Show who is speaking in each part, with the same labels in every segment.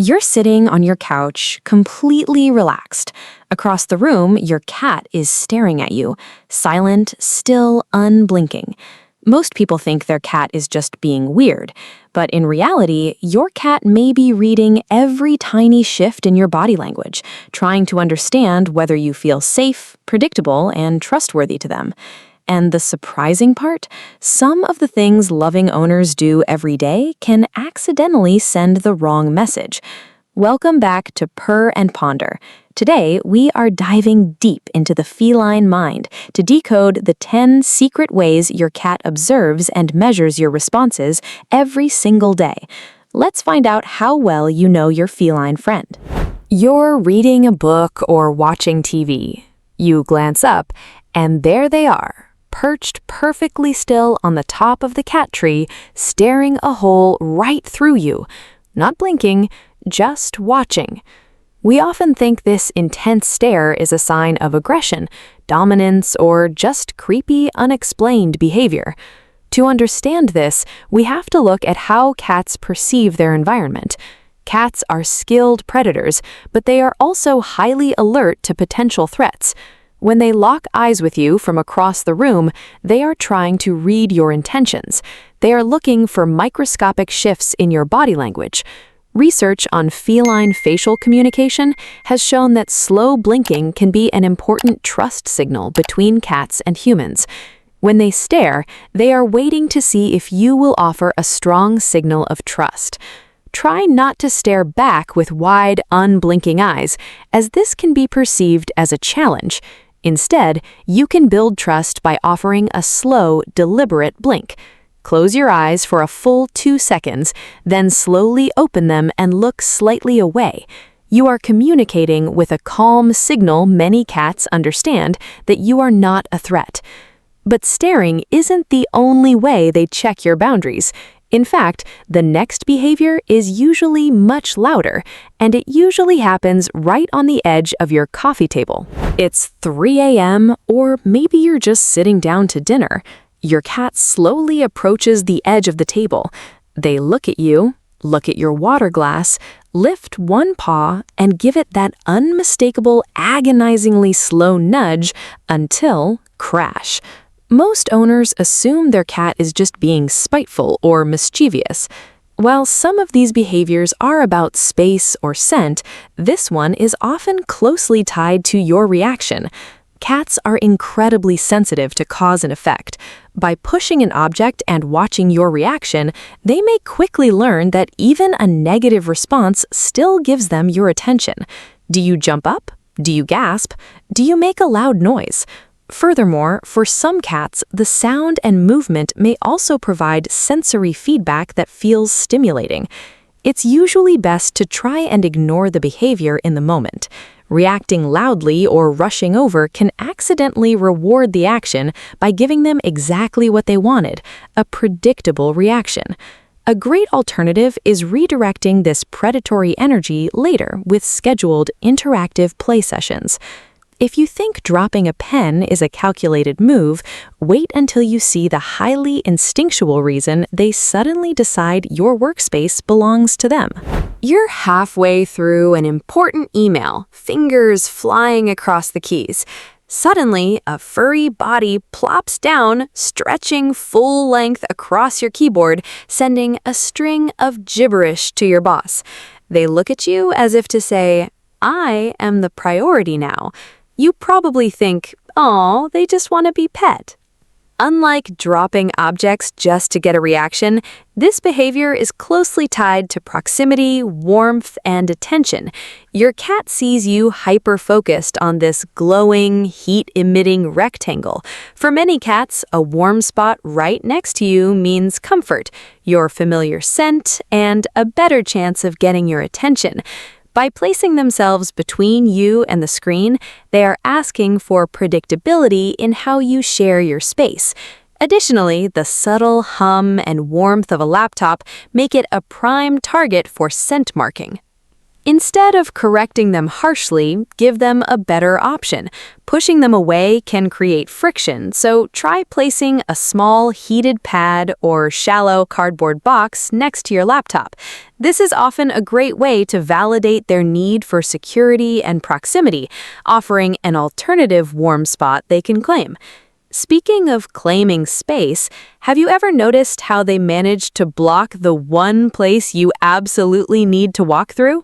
Speaker 1: You're sitting on your couch, completely relaxed. Across the room, your cat is staring at you, silent, still, unblinking. Most people think their cat is just being weird, but in reality, your cat may be reading every tiny shift in your body language, trying to understand whether you feel safe, predictable, and trustworthy to them. And the surprising part? Some of the things loving owners do every day can accidentally send the wrong message. Welcome back to Purr and Ponder. Today, we are diving deep into the feline mind to decode the 10 secret ways your cat observes and measures your responses every single day. Let's find out how well you know your feline friend. You're reading a book or watching TV. You glance up, and there they are, perched perfectly still on the top of the cat tree, staring a hole right through you. Not blinking, just watching. We often think this intense stare is a sign of aggression, dominance, or just creepy, unexplained behavior. To understand this, we have to look at how cats perceive their environment. Cats are skilled predators, but they are also highly alert to potential threats. When they lock eyes with you from across the room, they are trying to read your intentions. They are looking for microscopic shifts in your body language. Research on feline facial communication has shown that slow blinking can be an important trust signal between cats and humans. When they stare, they are waiting to see if you will offer a strong signal of trust. Try not to stare back with wide, unblinking eyes, as this can be perceived as a challenge. Instead, you can build trust by offering a slow, deliberate blink. Close your eyes for a full 2 seconds, then slowly open them and look slightly away. You are communicating with a calm signal many cats understand that you are not a threat. But staring isn't the only way they check your boundaries. In fact, the next behavior is usually much louder, and it usually happens right on the edge of your coffee table. It's 3 a.m., or maybe you're just sitting down to dinner. Your cat slowly approaches the edge of the table. They look at you, look at your water glass, lift one paw, and give it that unmistakable, agonizingly slow nudge until crash. Most owners assume their cat is just being spiteful or mischievous. While some of these behaviors are about space or scent, this one is often closely tied to your reaction. Cats are incredibly sensitive to cause and effect. By pushing an object and watching your reaction, they may quickly learn that even a negative response still gives them your attention. Do you jump up? Do you gasp? Do you make a loud noise? Furthermore, for some cats, the sound and movement may also provide sensory feedback that feels stimulating. It's usually best to try and ignore the behavior in the moment. Reacting loudly or rushing over can accidentally reward the action by giving them exactly what they wanted, a predictable reaction. A great alternative is redirecting this predatory energy later with scheduled interactive play sessions. If you think dropping a pen is a calculated move, wait until you see the highly instinctual reason they suddenly decide your workspace belongs to them. You're halfway through an important email, fingers flying across the keys. Suddenly, a furry body plops down, stretching full length across your keyboard, sending a string of gibberish to your boss. They look at you as if to say, "I am the priority now." You probably think, "Aw, they just want to be pet." Unlike dropping objects just to get a reaction, this behavior is closely tied to proximity, warmth, and attention. Your cat sees you hyper-focused on this glowing, heat-emitting rectangle. For many cats, a warm spot right next to you means comfort, your familiar scent, and a better chance of getting your attention. By placing themselves between you and the screen, they are asking for predictability in how you share your space. Additionally, the subtle hum and warmth of a laptop make it a prime target for scent marking. Instead of correcting them harshly, give them a better option. Pushing them away can create friction, so try placing a small heated pad or shallow cardboard box next to your laptop. This is often a great way to validate their need for security and proximity, offering an alternative warm spot they can claim. Speaking of claiming space, have you ever noticed how they manage to block the one place you absolutely need to walk through?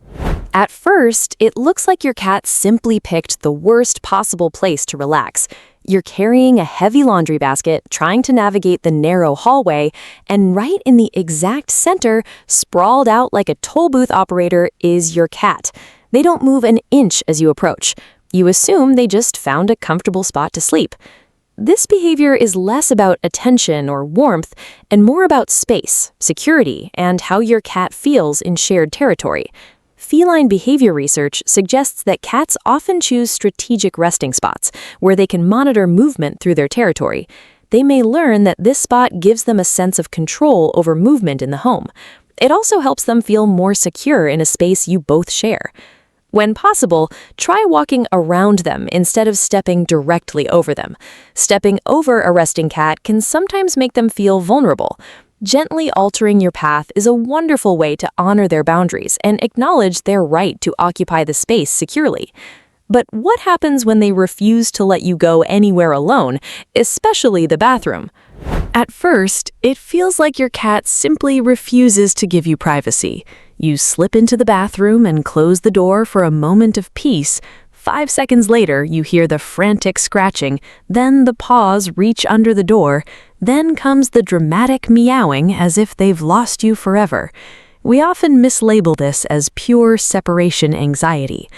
Speaker 1: At first, it looks like your cat simply picked the worst possible place to relax. You're carrying a heavy laundry basket, trying to navigate the narrow hallway, and right in the exact center, sprawled out like a toll booth operator, is your cat. They don't move an inch as you approach. You assume they just found a comfortable spot to sleep. This behavior is less about attention or warmth and more about space, security, and how your cat feels in shared territory. Feline behavior research suggests that cats often choose strategic resting spots where they can monitor movement through their territory. They may learn that this spot gives them a sense of control over movement in the home. It also helps them feel more secure in a space you both share. When possible, try walking around them instead of stepping directly over them. Stepping over a resting cat can sometimes make them feel vulnerable. Gently altering your path is a wonderful way to honor their boundaries and acknowledge their right to occupy the space securely. But what happens when they refuse to let you go anywhere alone, especially the bathroom? At first, it feels like your cat simply refuses to give you privacy. You slip into the bathroom and close the door for a moment of peace. 5 seconds later, you hear the frantic scratching, then the paws reach under the door, then comes the dramatic meowing as if they've lost you forever. We often mislabel this as pure separation anxiety.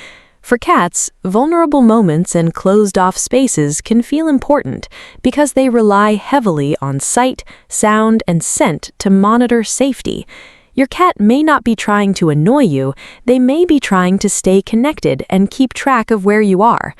Speaker 1: For cats, vulnerable moments and closed-off spaces can feel important because they rely heavily on sight, sound, and scent to monitor safety. Your cat may not be trying to annoy you, they may be trying to stay connected and keep track of where you are.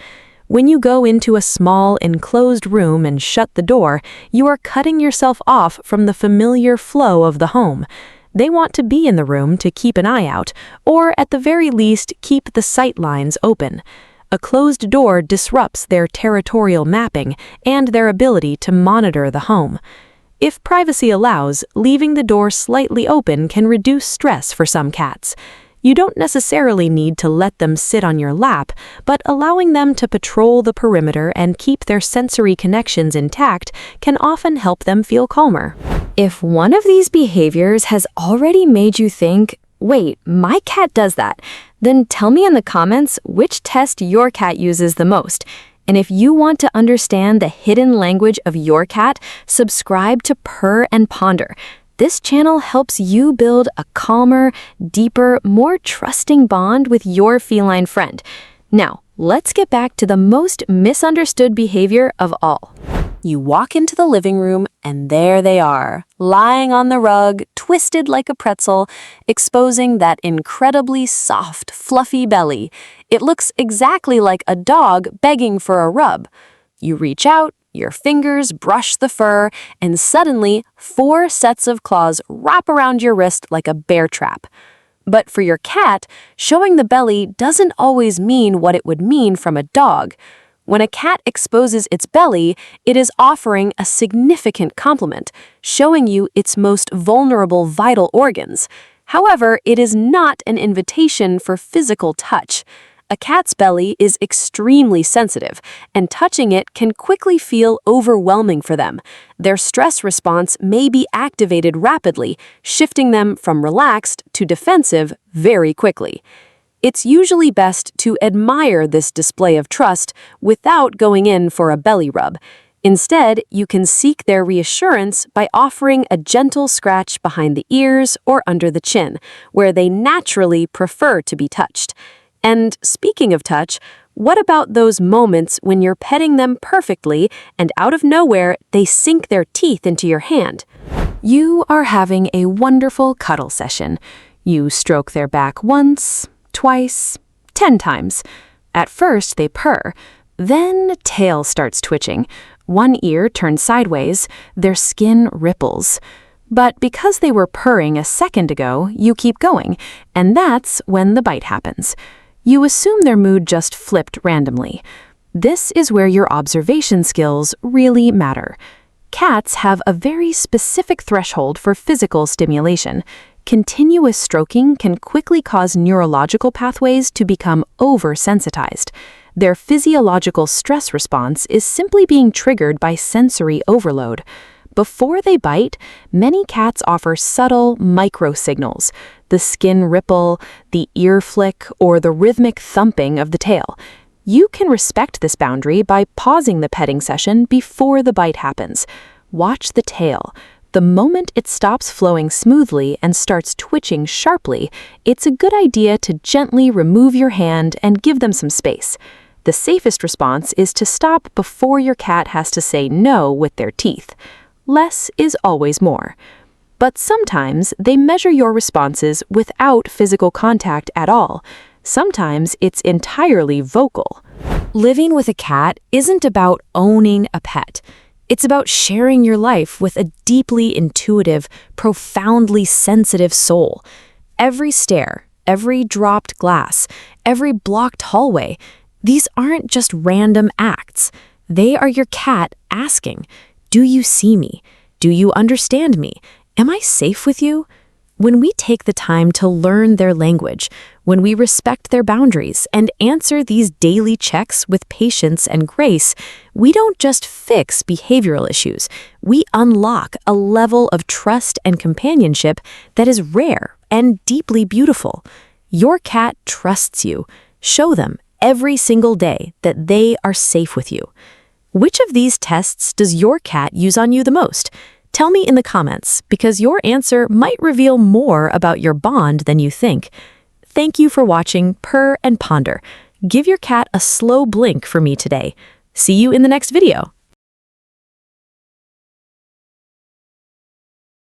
Speaker 1: When you go into a small, enclosed room and shut the door, you are cutting yourself off from the familiar flow of the home. They want to be in the room to keep an eye out, or at the very least, keep the sight lines open. A closed door disrupts their territorial mapping and their ability to monitor the home. If privacy allows, leaving the door slightly open can reduce stress for some cats. You don't necessarily need to let them sit on your lap, but allowing them to patrol the perimeter and keep their sensory connections intact can often help them feel calmer. If one of these behaviors has already made you think, wait, my cat does that, then tell me in the comments which test your cat uses the most. And if you want to understand the hidden language of your cat, subscribe to Purr and Ponder. This channel helps you build a calmer, deeper, more trusting bond with your feline friend. Now, let's get back to the most misunderstood behavior of all. You walk into the living room, and there they are, lying on the rug, twisted like a pretzel, exposing that incredibly soft, fluffy belly. It looks exactly like a dog begging for a rub. You reach out, your fingers brush the fur, and suddenly 4 sets of claws wrap around your wrist like a bear trap. But for your cat, showing the belly doesn't always mean what it would mean from a dog. When a cat exposes its belly, it is offering a significant compliment, showing you its most vulnerable vital organs. However, it is not an invitation for physical touch. A cat's belly is extremely sensitive, and touching it can quickly feel overwhelming for them. Their stress response may be activated rapidly, shifting them from relaxed to defensive very quickly. It's usually best to admire this display of trust without going in for a belly rub. Instead, you can seek their reassurance by offering a gentle scratch behind the ears or under the chin, where they naturally prefer to be touched. And speaking of touch, what about those moments when you're petting them perfectly and out of nowhere they sink their teeth into your hand? You are having a wonderful cuddle session. You stroke their back once, twice, 10 times. At first, they purr. Then, tail starts twitching. One ear turns sideways. Their skin ripples. But because they were purring a second ago, you keep going, and that's when the bite happens. You assume their mood just flipped randomly. This is where your observation skills really matter. Cats have a very specific threshold for physical stimulation. Continuous stroking can quickly cause neurological pathways to become oversensitized. Their physiological stress response is simply being triggered by sensory overload. Before they bite, many cats offer subtle micro-signals: the skin ripple, the ear flick, or the rhythmic thumping of the tail. You can respect this boundary by pausing the petting session before the bite happens. Watch the tail. The moment it stops flowing smoothly and starts twitching sharply, it's a good idea to gently remove your hand and give them some space. The safest response is to stop before your cat has to say no with their teeth. Less is always more. But sometimes they measure your responses without physical contact at all. Sometimes it's entirely vocal. Living with a cat isn't about owning a pet. It's about sharing your life with a deeply intuitive, profoundly sensitive soul. Every stare, every dropped glass, every blocked hallway, these aren't just random acts. They are your cat asking, "Do you see me? Do you understand me? Am I safe with you?" When we take the time to learn their language, when we respect their boundaries and answer these daily checks with patience and grace, we don't just fix behavioral issues. We unlock a level of trust and companionship that is rare and deeply beautiful. Your cat trusts you. Show them every single day that they are safe with you. Which of these tests does your cat use on you the most? Tell me in the comments, because your answer might reveal more about your bond than you think. Thank you for watching Purr and Ponder. Give your cat a slow blink for me today. See you in the next video.